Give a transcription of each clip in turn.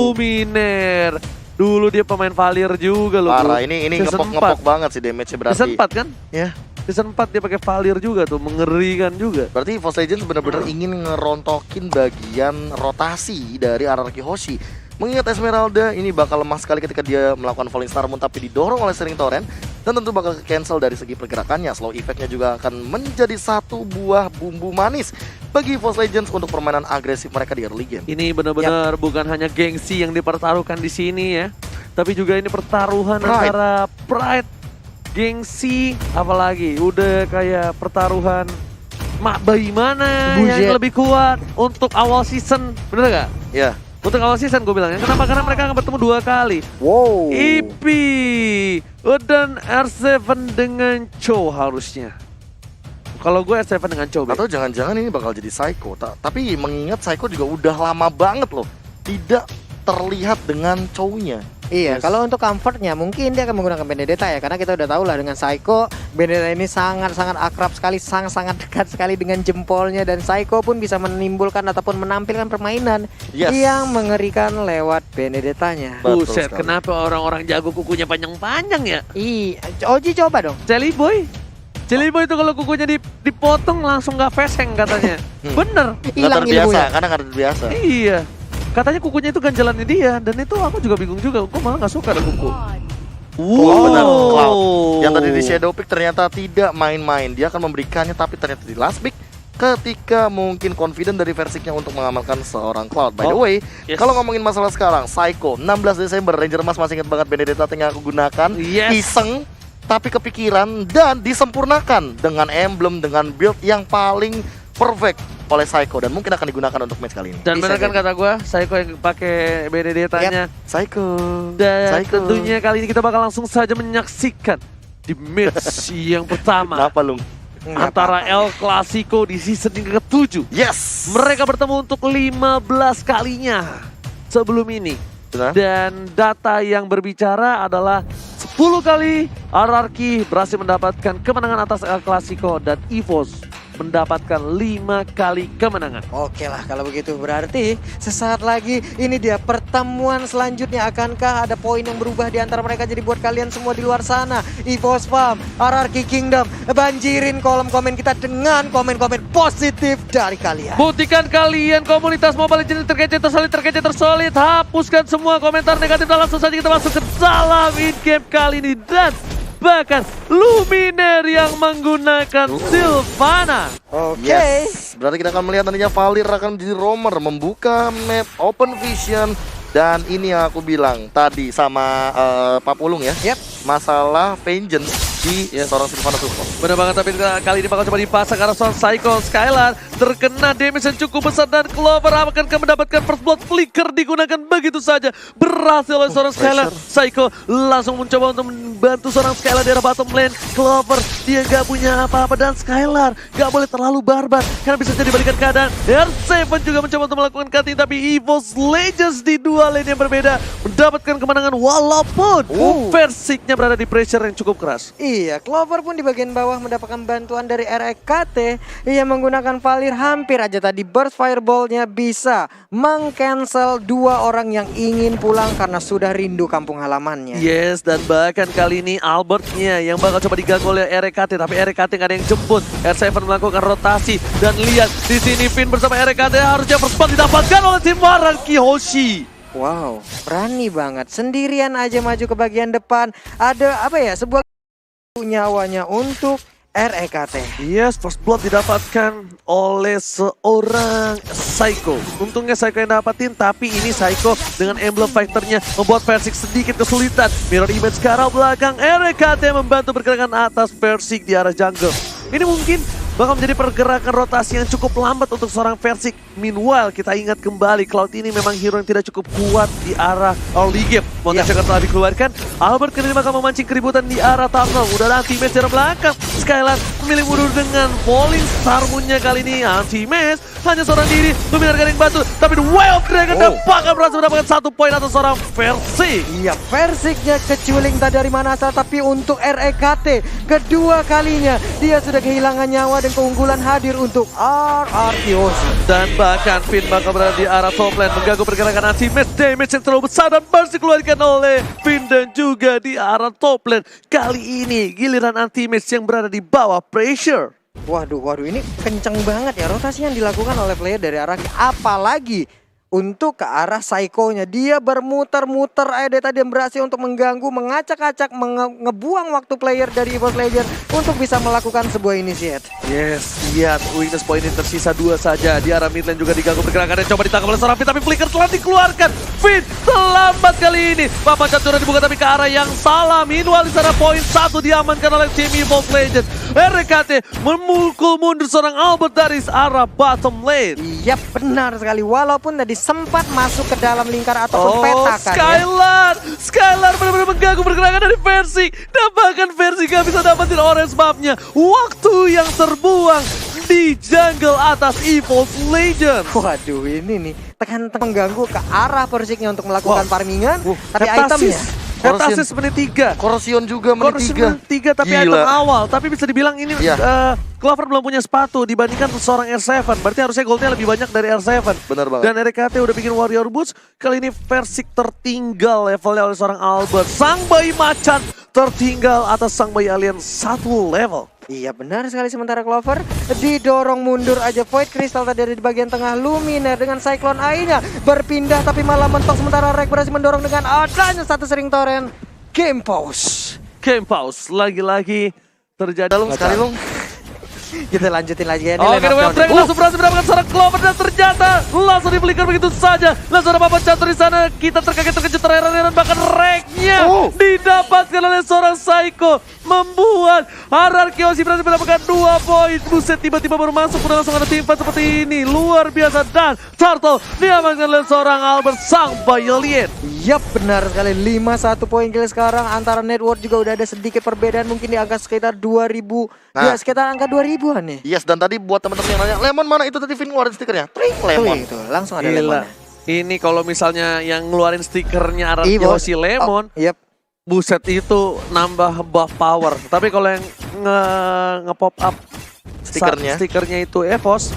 Luminer. Dulu dia pemain Valir juga loh. Parah, ini ngepok-ngepok banget sih damage-nya berarti. Season 4 kan? Ya. Season 4 dia pakai Valir juga tuh, mengerikan juga. Berarti EVOS Legends benar-benar ingin ngerontokin bagian rotasi dari RRQ Hoshi. Mengingat Esmeralda ini bakal lemah sekali ketika dia melakukan Falling Star Moon tapi didorong oleh Searing Torrent. Dan tentu bakal cancel dari segi pergerakannya. Slow effect-nya juga akan menjadi satu buah bumbu manis bagi EVOS Legends untuk permainan agresif mereka di early game. Ini benar-benar bukan hanya gengsi yang dipertaruhkan di sini ya. Tapi juga ini pertaruhan antara pride, gengsi, apalagi udah kayak pertaruhan bagaimana yang lebih kuat untuk awal season, bener gak? Ya. Untuk awal season gue bilangnya, kenapa? Karena mereka akan bertemu 2 kali. Wow. EP dan R7 dengan Cho harusnya. Kalau gue R7 dengan Cho. Atau jangan-jangan ini bakal jadi Psycho. Tapi mengingat Psycho juga udah lama banget loh tidak terlihat dengan Chow-nya. Iya, kalau untuk comfortnya mungkin dia akan menggunakan Benedetta ya, karena kita udah tahu lah dengan Psycho, Benedetta ini sangat-sangat akrab sekali, sangat dekat sekali dengan jempolnya, dan Psycho pun bisa menimbulkan ataupun menampilkan permainan yang mengerikan lewat Benedettanya. Buset, kenapa orang-orang jago kukunya panjang-panjang ya? Oji coba dong. Jelly Boy itu kalau kukunya dipotong langsung gak fashion katanya. Bener. Hilang terbiasa, karena gak terbiasa. Iya. Katanya kukunya itu ganjalannya dia, dan itu aku juga bingung juga. Gue malah gak suka ada kuku. Benar, Cloud. Yang tadi di Shadow Pick ternyata tidak main-main. Dia akan memberikannya, tapi ternyata di last pick ketika mungkin confident dari Versiknya untuk mengamalkan seorang Cloud. By the way, kalau ngomongin masalah sekarang, Psycho 16 Desember, Ranger Mas masih ingat banget Benedetta yang aku gunakan. Iseng, tapi kepikiran dan disempurnakan dengan emblem, dengan build yang paling perfect oleh Psycho, dan mungkin akan digunakan untuk match kali ini. Dan benar kan kata gue, Psycho yang pakai Benedettanya. Psycho. Dan tentunya kali ini kita bakal langsung saja menyaksikan di match yang pertama. Kenapa Lung? Antara El Clasico di season yang ke-7. Yes. Mereka bertemu untuk 15 kalinya sebelum ini. Benar? Dan data yang berbicara adalah 10 kali RRQ berhasil mendapatkan kemenangan atas El Clasico, dan EVOS mendapatkan 5 kali kemenangan. Oke lah kalau begitu, berarti sesaat lagi ini dia pertemuan selanjutnya. Akankah ada poin yang berubah di antara mereka? Jadi buat kalian semua di luar sana, EVOS Farm, RRQ Kingdom, banjirin kolom komen kita dengan komen-komen positif dari kalian. Buktikan kalian komunitas Mobile Legends terkece tersolid. Hapuskan semua komentar negatif dan langsung saja kita masuk ke dalam in-game kali ini. Dan bahkan Luminer yang menggunakan Sylvana. Oke. Berarti kita akan melihat nantinya Valir akan menjadi roamer, membuka map Open Vision. Dan ini yang aku bilang tadi sama Pak Pulung ya, masalah vengeance di seorang Sylvana support. Benar banget, tapi kali ini bakal coba dipasang karena seorang Psycho Skylar terkena damage yang cukup besar, dan Clover akan mendapatkan first blood. Flicker digunakan begitu saja, berhasil oleh seorang Skylar. Psycho langsung mencoba untuk membantu seorang Skylar di arah bottom lane. Clover dia gak punya apa-apa, dan Skylar gak boleh terlalu barbar karena bisa jadi balikan keadaan. R7 juga mencoba untuk melakukan cutting, tapi EVOS Legends di 2 lane yang berbeda mendapatkan kemenangan walaupun Versiknya berada di pressure yang cukup keras. Iya, Clover pun di bagian bawah mendapatkan bantuan dari REKT yang menggunakan Valir. Hampir aja tadi burst fireball-nya bisa meng-cancel 2 orang yang ingin pulang karena sudah rindu kampung halamannya. Yes, dan bahkan kali ini Albertnya yang bakal coba diganggu oleh REKT, tapi REKT gak ada yang jemput. R7 melakukan rotasi, dan lihat di sini Finn bersama REKT harusnya first blood didapatkan oleh tim RRQ Hoshi. Wow, berani banget. Sendirian aja maju ke bagian depan. Ada apa ya, sebuah nyawanya untuk REKT. Yes, first blood didapatkan oleh seorang Psycho. Untungnya Psycho yang dapatin, tapi ini Psycho dengan emblem fighternya membuat Versik sedikit kesulitan. Mirror image ke arah belakang, REKT membantu pergerakan atas Versik di arah jungle. Ini mungkin bakal menjadi pergerakan rotasi yang cukup lambat untuk seorang Versik. Meanwhile, kita ingat kembali Cloud ini memang hero yang tidak cukup kuat di arah early game. Montage telah dikeluarkan, Albert kini bakal memancing keributan di arah tunnel. Udah anti-match dari belakang. Skylar memilih mundur dengan Falling Star Moon-nya kali ini. Anti-match hanya seorang diri. Luminar gak ada yang bantu, tapi The Way of Dragon dan bahkan berhasil mendapatkan 1 poin atas seorang Versik. Iya, Versiknya keculing tak dari mana asal, tapi untuk REKT kedua kalinya dia sudah kehilangan nyawa dan keunggulan hadir untuk RRQOS. Dan bahkan Finn bakal berada di arah top lane mengganggu pergerakan anti-match. Damage yang terlalu besar dan burst dikeluarkan oleh Finn dan juga di arah top lane. Kali ini giliran anti-match yang berada di bawah pressure. Waduh, ini kenceng banget ya rotasi yang dilakukan oleh player dari arah, apalagi untuk ke arah Psycho-nya. Dia bermuter-muter AD tadi yang berhasil untuk mengganggu, mengacak-acak, ngebuang waktu player dari EVOS Legend untuk bisa melakukan sebuah initiate. Yes, lihat weakness point ini tersisa 2 saja. Di arah mid lane juga diganggu pergerakannya. Coba ditangkap oleh seorang Finn, tapi flicker telah dikeluarkan. Finn terlambat kali ini. Papan Catura dibuka tapi ke arah yang salah. Meanwhile di sana poin 1 diamankan oleh tim EVOS Legend. RKT memukul mundur seorang Albert dari arah bottom lane. Iya, benar sekali. Walaupun tadi sempat masuk ke dalam lingkar ataupun peta kan Skylar! Skylar benar-benar mengganggu pergerakan dari Versik. Dan bahkan Versik gak bisa dapetin orange buff-nya. Waktu yang terbuang di jungle atas EVOS Legend. Waduh, ini nih tekan mengganggu ke arah Versiknya untuk melakukan farmingan. Tapi itemnya Heptasis menit 3. Corrosion juga menit 3. Tapi Gila. item awal. Tapi bisa dibilang ini Clover belum punya sepatu dibandingkan seorang R7. Berarti harusnya goldnya lebih banyak dari R7. Benar banget. Dan RKT udah bikin Warrior Boots. Kali ini Versik tertinggal levelnya oleh seorang Albert. Sang bayi macan tertinggal atas sang bayi alien 1 level. Iya, benar sekali. Sementara Clover didorong mundur aja. Void Crystal tadi ada di bagian tengah. Luminaire dengan Cyclone Eye-nya berpindah tapi malah mentok. Sementara Rek berhasil mendorong dengan adanya satu sering torrent. Game pause. Game pause. Lagi-lagi terjadi. Dalung sekali Lung. Kita lanjutin lagi ya. Oke, The Way of Dragon langsung berhasil mendapatkan seorang Clover dan ternyata langsung di-flicker begitu saja. Langsung ada papan catur di sana. Kita terkaget-terkejut, terheran-heran, bahkan Reknya didapatkan oleh seorang Psycho. Membuat RRQOS berhasil mendapatkan 2 poin. Buset, tiba-tiba baru masuk udah langsung ada team fight seperti ini. Luar biasa. Dan Turtle diamankan oleh seorang Albert sang bayi alien. Yap, benar sekali. 5-1 poin kill sekarang. Antara network juga udah ada sedikit perbedaan. Mungkin di angka sekitar 2000. Ya, sekitar angka 2000-an nih. Yes, dan tadi buat teman-teman yang nanya, Lemon mana itu tadi Vin ngeluarin stikernya? Tring, Lemon. Itu langsung ada Gila. Lemon. Ini kalau misalnya yang ngeluarin stikernya RRQOS Lemon, Yap. buset itu nambah buff power. Tapi kalau yang nge-pop up stikernya itu EVOS,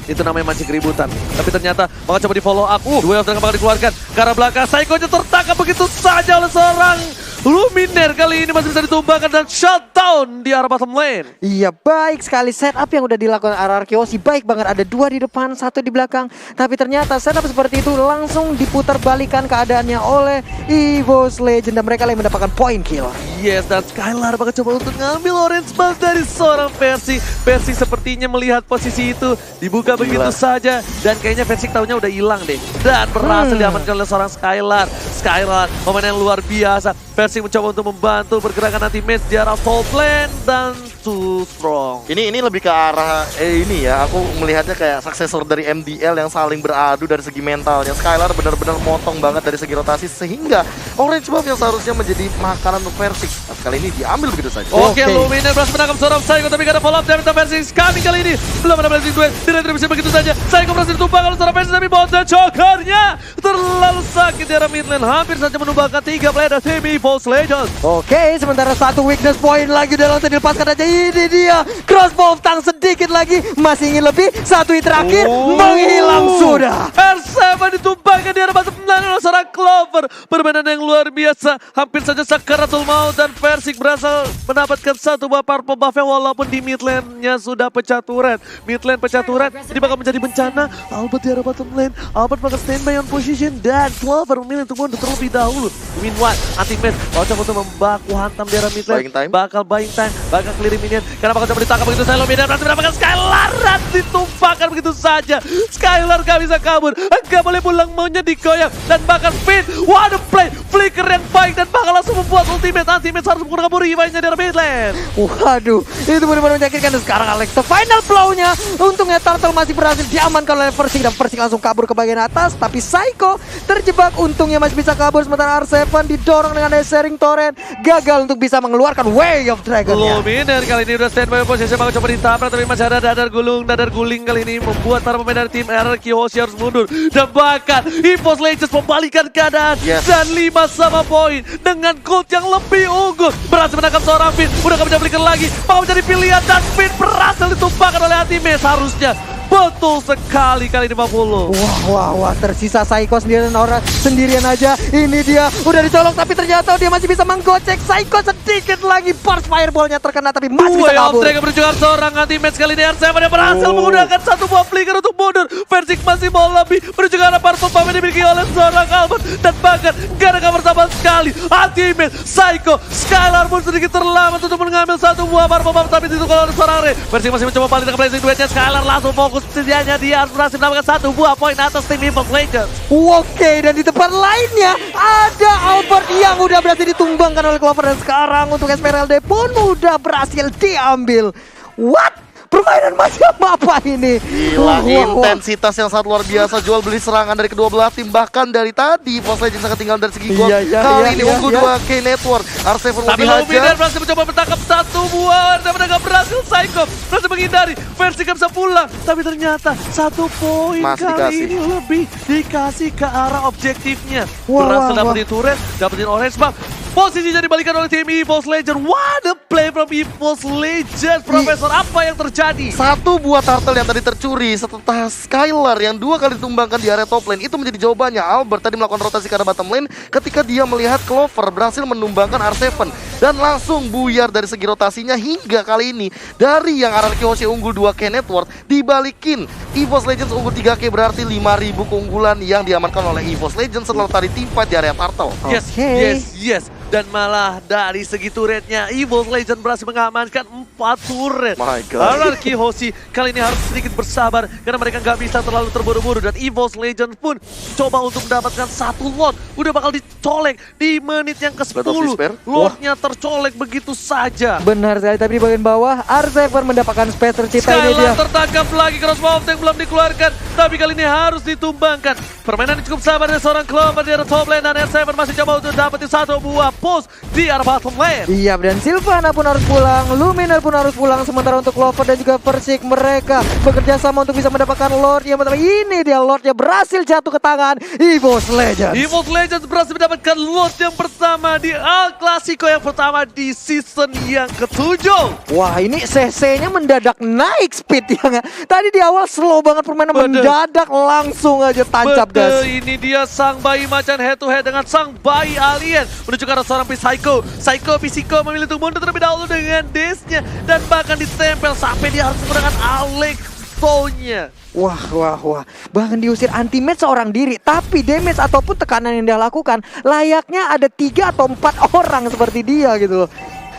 itu namanya mancing keributan. Tapi ternyata bakal coba di follow up. The Way of Dragon bakal dikeluarkan ke arah belakang. Psycho-nya tertangkap begitu saja oleh seorang Luminaire. Kali ini masih bisa ditumbangkan dan shutdown di arah bottom lane. Iya, baik sekali setup yang udah dilakukan RRQOS. Baik banget, ada 2 di depan, 1 di belakang. Tapi ternyata setup seperti itu langsung diputar balikan keadaannya oleh EVOS Legend. Dan mereka yang mendapatkan point kill. Yes, dan Skylar bakal coba untuk ngambil orange buff dari seorang Versik. Versik sepertinya melihat posisi itu dibuka begitu saja. Dan kayaknya Versik tahunya udah hilang deh. Dan berhasil diamankan oleh seorang Skylar. Skylar, pemain yang luar biasa. Versik mencoba untuk membantu pergerakan anti-match di arah top lane dan too strong. Ini lebih ke arah ini ya, aku melihatnya kayak suksesor dari MDL yang saling beradu dari segi mentalnya. Skylar benar-benar motong banget dari segi rotasi sehingga orange buff yang seharusnya menjadi makanan untuk Versik kali ini diambil begitu saja. Oke, Luminaire berhasil menangkap seorang Psycho tapi gak ada follow up dari Versik. Kami kali ini belum ada blessing duet, diretribusi begitu saja. Psycho berhasil ditumbang oleh seorang Versik tapi bot dan chokernya terlalu sakit di arah mid lane. Hampir saja menumbangkan 3 player dari tim EVOS Legends. Oke, sementara 1 weakness point lagi udah langsung dilepaskan aja. Ini dia, crossbow of Tang sedikit lagi. Masih ingin lebih, 1 hit terakhir, menghilang sudah. R7 ditumbangkan di arah bottom lane oleh seorang Clover. Permainan yang luar biasa, hampir saja sakaratul maut dan Versik berhasil mendapatkan 1 buah purple buff walaupun di mid lane-nya sudah pecah turret. Mid lane pecah turret, ini bakal menjadi bencana. Albert di arah bottom lane, Albert bakal standby on position dan Clover memilih untuk mundur terlebih dahulu. Meanwhile, anti-match bakal coba untuk membaku hantam di arah mid lane. Bakal buying time, bakal clearing minion. Karena bakal coba ditangkap begitu saja. Luminaire berhasil mendapatkan Skylar dan ditumpahkan begitu saja. Skylar gak bisa kabur, gak boleh pulang, maunya digoyang. Dan bahkan Finn, what a play, flicker yang baik dan bakal langsung membuat ultimate. Anti-match harus menggunakan revive-nya di arah mid lane. Waduh, itu benar-benar menyakitkan. Dan sekarang Alexa final blow-nya. Untungnya Turtle masih berhasil diamankan oleh Versik dan Versik langsung kabur ke bagian atas. Tapi Psycho terjebak, untungnya masih bisa kabur. Sementara R7 didorong dengan sharing torrent, gagal untuk bisa mengeluarkan Way of Dragon-nya. Luminaire kali ini udah standby posisi bakal coba ditabrak, tapi masih ada dadar guling kali ini membuat para pemain dari tim RRQ Hoshi harus mundur. Dan bahkan EVOS Legends membalikan keadaan dan 5 sama poin dengan gold yang lebih unggul. Berhasil menangkap seorang Finn, udah gak bisa belikan lagi, mau jadi pilihan dan Finn berhasil ditumpahkan oleh Ultimate. Harusnya betul sekali kali ini 50. Wah, tersisa Psycho sendirian aja. Ini dia udah dicolok tapi ternyata dia masih bisa menggocek Psycho sedikit lagi. Burst fireball-nya terkena tapi masih bisa kabur. Mereka menuju seorang anti-match kali ini. R7 yang berhasil menggunakan satu buah flicker untuk mundur. Versik masih mau lebih menuju ke arah purple bomb yang dimiliki oleh seorang Albert. Dan bahkan gak ada kabar sama sekali. Anti-match, Psycho, Skylar pun sedikit terlambat untuk mengambil satu buah purple bomb. Tapi itu kalau ada seorang Ray. Versik masih mencoba balik dengan blazing duetnya. Skylar langsung fokus. Setidaknya dia harus berhasil mendapatkan satu buah poin atas tim EVOS Legends. Oke, dan di tempat lainnya ada Albert yang udah berhasil ditumbangkan oleh Clover. Dan sekarang untuk Esmeralda pun udah berhasil diambil. What? Permainan macam apa ini? Gila, intensitas yang sangat luar biasa. Jual beli serangan dari kedua belah tim. Bahkan dari tadi EVOS Legends sangat tinggal dari segi gol. Kali ini unggul 2K Network. R7 mau dihajar. Luminar berhasil mencoba menangkap satu buah. Dan mereka berhasil. Psycho berhasil menghindari. Versi gak bisa pulang. Tapi ternyata satu poin kali ini lebih dikasih ke arah objektifnya. Berhasil dapetin turret, dapetin orange buff. Posisinya dibalikan oleh tim EVOS Legends. What a play from EVOS Legends. Profesor, apa yang terjadi? Satu buah turtle yang tadi tercuri setelah Skylar yang 2 kali ditumbangkan di area top lane. Itu menjadi jawabannya. Albert tadi melakukan rotasi ke arah bottom lane ketika dia melihat Clover berhasil menumbangkan R7. Dan langsung buyar dari segi rotasinya hingga kali ini. Dari yang RRQ Hoshi unggul 2K network dibalikin. EVOS Legends unggul 3K berarti 5.000 keunggulan yang diamankan oleh EVOS Legends setelah tadi teamfight di area turtle. Yes. Dan malah dari segi turretnya EVOS Legends berhasil mengamankan 4 turret. My God. RRQ Hoshi kali ini harus sedikit bersabar karena mereka nggak bisa terlalu terburu-buru. Dan EVOS Legends pun coba untuk mendapatkan satu lot. Udah bakal dicolek di menit yang ke-10. Lotnya tercolek begitu saja. Benar sekali, tapi di bagian bawah R7 mendapatkan space tercipta. Ini dia. Tertangkap lagi, crossbow tank belum dikeluarkan. Tapi kali ini harus ditumbangkan. Permainan cukup sabar dari seorang Clover di arah top lane. Dan R7 masih coba untuk dapetin satu buah post di arah bottom lane. Iya, dan Sylvana pun harus pulang, Luminar pun harus pulang. Sementara untuk Clover dan juga Versik, mereka bekerja sama untuk bisa mendapatkan Lord. Yang pertama ini dia, Lordnya berhasil jatuh ke tangan EVOS Legends. EVOS Legends berhasil mendapatkan Lord yang pertama di El Clasico yang pertama di season yang ke-7. Wah, ini CC-nya mendadak naik speed ya. Tadi di awal slow banget permainan, mendadak langsung aja tancap gas. Ini dia sang bayi macan head to head dengan sang bayi alien menuju ke arah seorang Psycho memilih untuk mundur terlebih dahulu dengan dash-nya dan bahkan ditempel sampai dia harus menggunakan Alexo-nya. Wah. Bahkan diusir anti-match seorang diri. Tapi damage ataupun tekanan yang dia lakukan layaknya ada 3 atau 4 orang seperti dia gitu loh.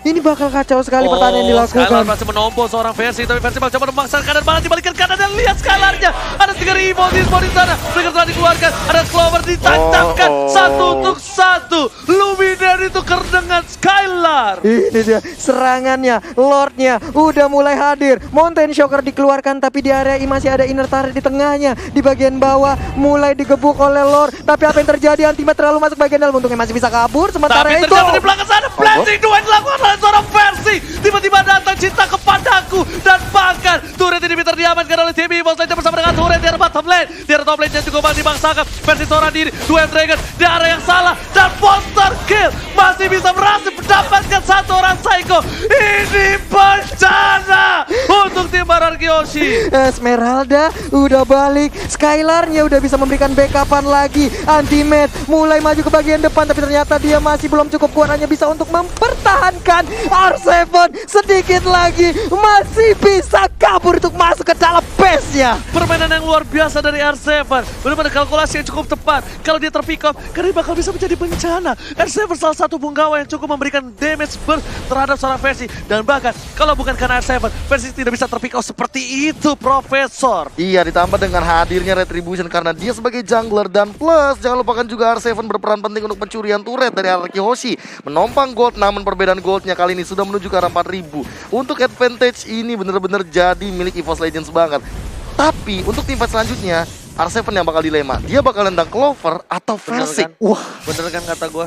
Ini bakal kacau sekali pertandingan yang dilakukan. Skylar masih menompo seorang Versi, tapi Versi coba memaksakan kanan, malah dibalikan kanan dan lihat Skylarnya. Ada 3 EVOS di sana. Mereka telah dikeluarkan, ada Clover ditancapkan 1-1. Luminar itu dengan Skylar. Ini dia serangannya, Lordnya udah mulai hadir. Mountain Shocker dikeluarkan, tapi di area ini masih ada inner turret di tengahnya. Di bagian bawah mulai digebuk oleh Lord. Tapi apa yang terjadi? Antimat terlalu masuk bagian dalam, untungnya masih bisa kabur. Sementara tapi itu ternyata di belakang sana blessing dua yang dilakukan oleh seorang Versi. Tiba-tiba datang cinta kepadaku. Dan bahkan turret ini diamankan oleh tim EVOS Legends bersama dengan turret di arah bottom lane. Di arah top lane-nya juga masih dibangsakan. Versi seorang diri, 2 Dragon di area yang salah. Dan monster kill masih bisa berhasil mendapatkan satu orang Psycho. Ini bencana untuk tim RRQ Hoshi. Esmeralda udah balik, Skylarnya udah bisa memberikan backupan lagi. Anti-match mulai maju ke bagian depan, tapi ternyata dia masih belum cukup kuat, hanya bisa untuk mempertahankan. R7 sedikit lagi masih bisa kabur untuk masuk ke dalam base-nya. Permainan yang luar biasa dari R7. Benar-benar kalkulasi yang cukup tepat. Kalau dia terpick up, karena bakal bisa menjadi bencana. R7 salah satu punggawa yang cukup memberikan damage burst terhadap seorang Versi. Dan bahkan kalau bukan karena R7, Versi tidak bisa terpick up seperti itu, Profesor. Iya, ditambah dengan hadirnya Retribution karena dia sebagai jungler. Dan plus, jangan lupakan juga R7 berperan penting untuk pencurian turret dari RRQ Hoshi. Menompang gold, namun perbedaan goldnya kali ini sudah menuju ke arah 4.000. Untuk advantage ini benar-benar jadi milik EVOS Legends banget. Tapi untuk teamfight selanjutnya, R7 yang bakal dilema. Dia bakal nendang Clover atau Versik. Wah, bener kan kata gue?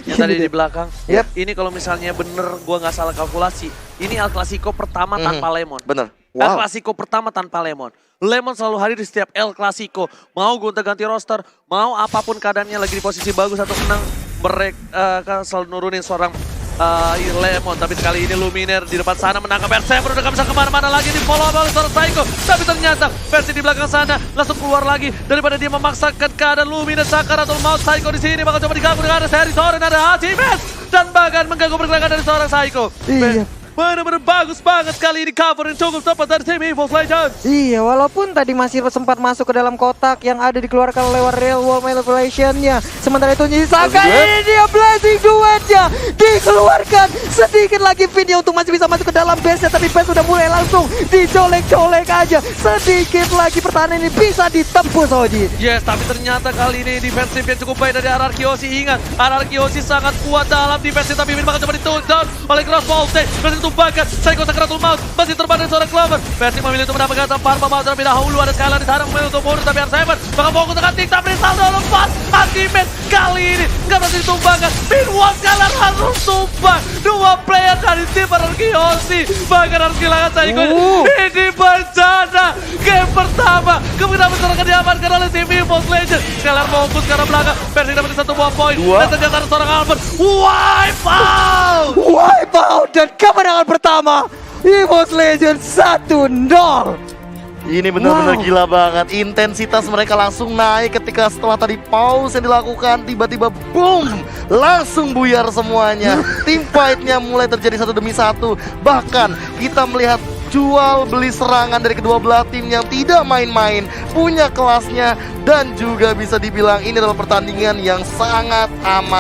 Yang tadi di belakang. Yep. Ini kalau misalnya bener gua nggak salah kalkulasi, ini El Clasico pertama tanpa Lemon. Bener. El Clasico pertama tanpa Lemon. Lemon selalu hadir di setiap El Clasico. Mau gonta-ganti roster, mau apapun keadaannya lagi di posisi bagus atau menang, mereka selalu nurunin seorang Lemon. Tapi kali ini Luminar di depan sana menangkap R7, udah gak bisa kemana-mana lagi, di follow oleh seorang Psycho. Tapi ternyata versi di belakang sana langsung keluar lagi daripada dia memaksakan keadaan Luminar. Sakaratul Maut Psycho di sini bakal coba diganggu dengan ada seri Soren, ada Hachimes, dan bahkan mengganggu pergerakan dari seorang Psycho. Iya. Benar-benar bagus banget kali ini cover yang cukup tepat dari tim EVOS Legends. Iya, walaupun tadi masih sempat masuk ke dalam kotak yang ada dikeluarkan lewat real world manipulation-nya. Sementara itu Nisaka ini dia blazing duetnya dikeluarkan. Sedikit lagi Vinnya untuk masih bisa masuk ke dalam base-nya, tapi base sudah mulai langsung dicolek-colek aja. Sedikit lagi pertahanan ini bisa ditembus Oji. Yes, tapi ternyata kali ini defensif yang cukup baik dari RRQ Oshi. Ingat, RRQ Oshi sangat kuat dalam defensif, tapi Vin bakal coba di-tone down oleh Cross Voltage. Bahkan Psycho Sakaratul Maut masih terbang dari seorang Clover. Versi memilih untuk mendapatkan Parma Maut terlebih dahulu. Ada Skylar di sana memilih untuk mundur, tapi R7 bakal fokus dengan TikTok Rizaldo lepas. Ultimate kali ini nggak berhasil ditumbangkan. Pinwall Skylar harus tumbang. Dua player dari tim Arkeosi bahkan harus kehilangan Psycho. Ini bencana game pertama. Kemudian masyarakat diamankan oleh tim EVOS Legends. Skylar fokus ke arah belakang. Versi dapat satu buah poin. Dan ternyata ada seorang Albert. Wipe out! Wipe out dan kemenangan pertama EVOS Legends 1-0. Ini benar-benar gila banget. Intensitas mereka langsung naik ketika setelah tadi pause yang dilakukan, tiba-tiba boom, langsung buyar semuanya. Tim fight-nya mulai terjadi satu demi satu. Bahkan kita melihat jual beli serangan dari kedua belah tim yang tidak main-main, punya kelasnya, dan juga bisa dibilang ini adalah pertandingan yang sangat amat